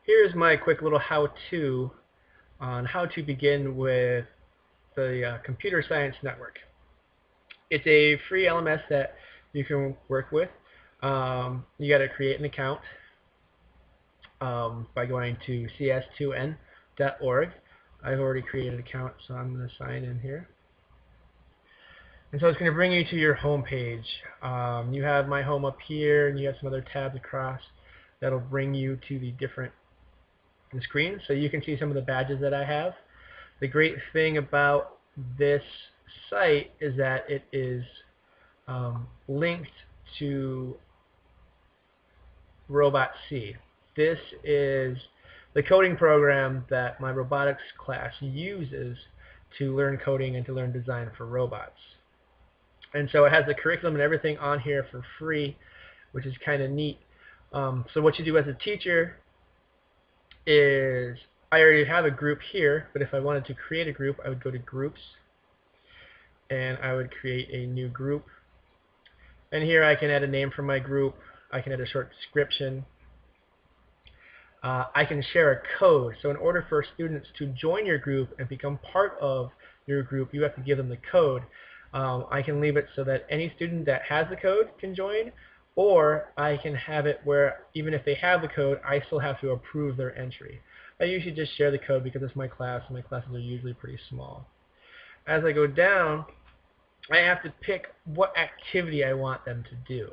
Here's my quick little how-to on how to begin with the Computer Science Network. It's a free LMS that you can work with. You got to create an account by going to cs2n.org. I've already created an account, so I'm going to sign in here. And so it's going to bring you to your home page. You have my home up here, and you have some other tabs across that'll bring you to the different screens, so you can see some of the badges that I have. The great thing about this site is that it is linked to RobotC. This is the coding program that my robotics class uses to learn coding and to learn design for robots. And so it has the curriculum and everything on here for free, which is kind of neat. So what you do as a teacher is, I already have a group here, but if I wanted to create a group, I would go to Groups, and I would create a new group. And here I can add a name for my group. I can add a short description. I can share a code. So in order for students to join your group and become part of your group, you have to give them the code. I can leave it so that any student that has the code can join, or I can have it where even if they have the code, I still have to approve their entry. I usually just share the code because it's my class, and my classes are usually pretty small. As I go down, I have to pick what activity I want them to do.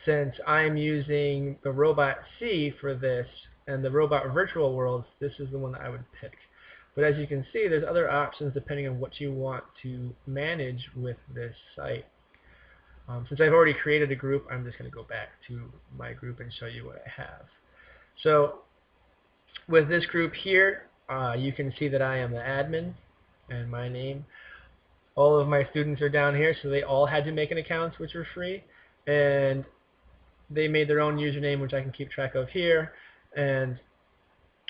Since I'm using the RobotC for this and the Robot Virtual Worlds, this is the one that I would pick. But as you can see, there's other options depending on what you want to manage with this site. Since I've already created a group, I'm just going to go back to my group and show you what I have. So with this group here, you can see that I am the admin and my name. All of my students are down here, so they all had to make an account, which were free, and they made their own username, which I can keep track of here, and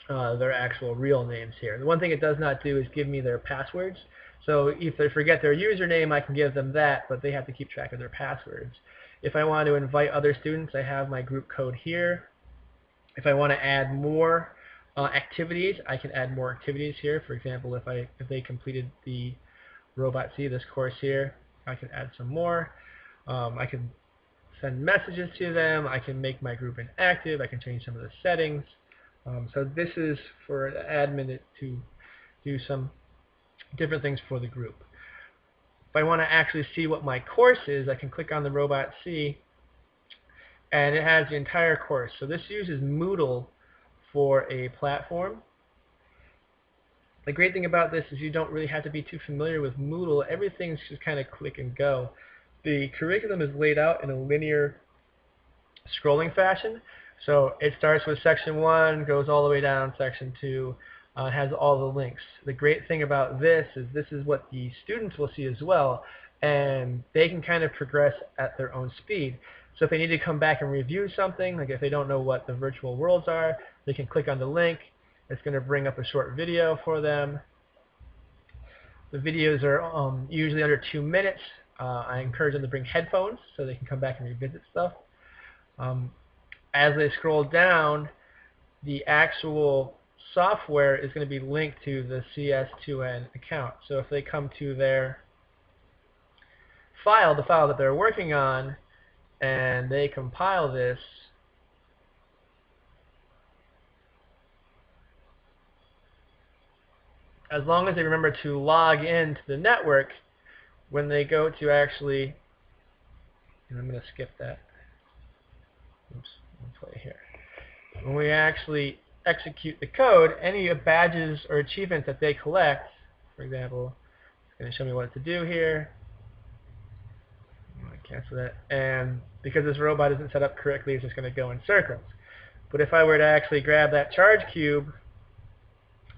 their actual real names here. The one thing it does not do is give me their passwords. So if they forget their username, I can give them that, but they have to keep track of their passwords. If I want to invite other students, I have my group code here. If I want to add more activities, I can add more activities here. For example, if they completed the RobotC, this course here, I can add some more. I can send messages to them. I can make my group inactive. I can change some of the settings. So this is for the admin to do some different things for the group. If I want to actually see what my course is, I can click on the RobotC, and it has the entire course. So this uses Moodle for a platform. The great thing about this is you don't really have to be too familiar with Moodle. Everything's just kind of click and go. The curriculum is laid out in a linear scrolling fashion. So it starts with section 1, goes all the way down section 2, has all the links. The great thing about this is what the students will see as well, and they can kind of progress at their own speed. So if they need to come back and review something, like if they don't know what the virtual worlds are, they can click on the link. It's going to bring up a short video for them. The videos are usually under 2 minutes. I encourage them to bring headphones so they can come back and revisit stuff. As they scroll down, the actual software is going to be linked to the CS2N account. So if they come to their file, the file that they're working on, and they compile this, as long as they remember to log in to the network, when they go to actually, and I'm going to skip that. Oops, I'll play here. When we actually execute the code, any badges or achievements that they collect, for example, it's going to show me what to do here. I'm going to cancel that. And because this robot isn't set up correctly, it's just going to go in circles. But if I were to actually grab that charge cube,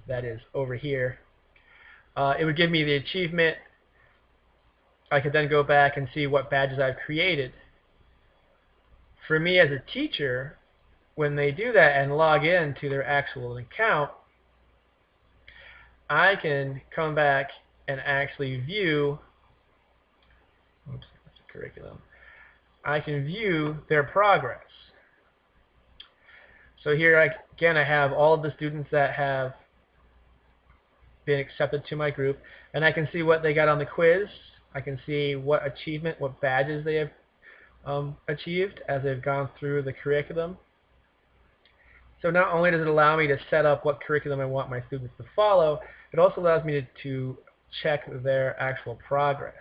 that is over here, it would give me the achievement. I could then go back and see what badges I've created. For me as a teacher, when they do that and log in to their actual account, I can come back and actually view, oops, that's the curriculum. I can view their progress. So here, again, I have all of the students that have been accepted to my group, and I can see what they got on the quiz. I can see what achievement, what badges they have achieved as they've gone through the curriculum. So not only does it allow me to set up what curriculum I want my students to follow, it also allows me to check their actual progress.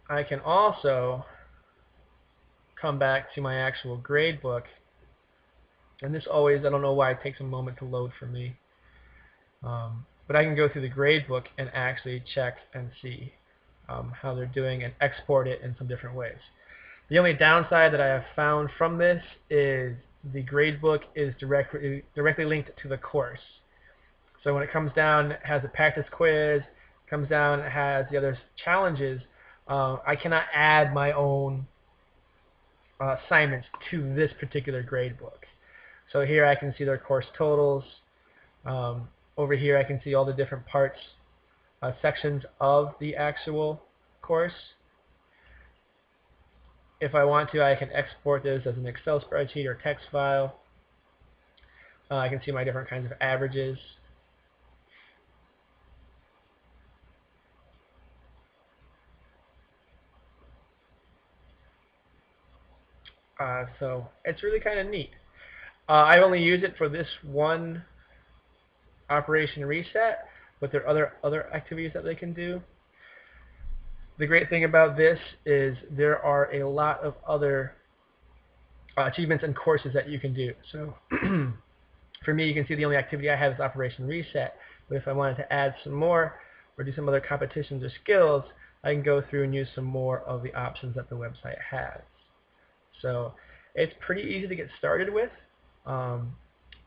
I can also come back to my actual grade book, and this always, I don't know why it takes a moment to load for me, but I can go through the grade book and actually check and see how they're doing and export it in some different ways. The only downside that I have found from this is the gradebook is directly linked to the course. So when it comes down, it has a practice quiz, comes down, it has the other challenges. I cannot add my own assignments to this particular gradebook. So here I can see their course totals. Over here I can see all the different parts, sections of the actual course. If I want to, I can export this as an Excel spreadsheet or text file. I can see my different kinds of averages. So it's really kind of neat. I only use it for this one operation reset, but there are other activities that they can do. The great thing about this is there are a lot of other achievements and courses that you can do. So for me, you can see the only activity I have is Operation Reset. But if I wanted to add some more or do some other competitions or skills, I can go through and use some more of the options that the website has. So it's pretty easy to get started with.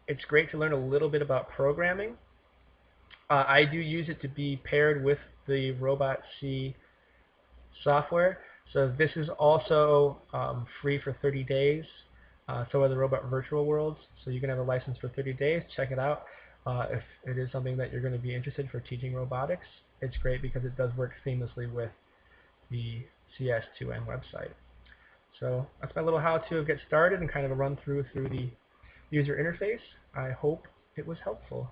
It's great to learn a little bit about programming. I do use it to be paired with the Robot C software. So this is also free for 30 days. So are the Robot Virtual Worlds. So you can have a license for 30 days. Check it out. If it is something that you're going to be interested for teaching robotics, it's great because it does work seamlessly with the CS2N website. So that's my little how-to of get started and kind of a run through the user interface. I hope it was helpful.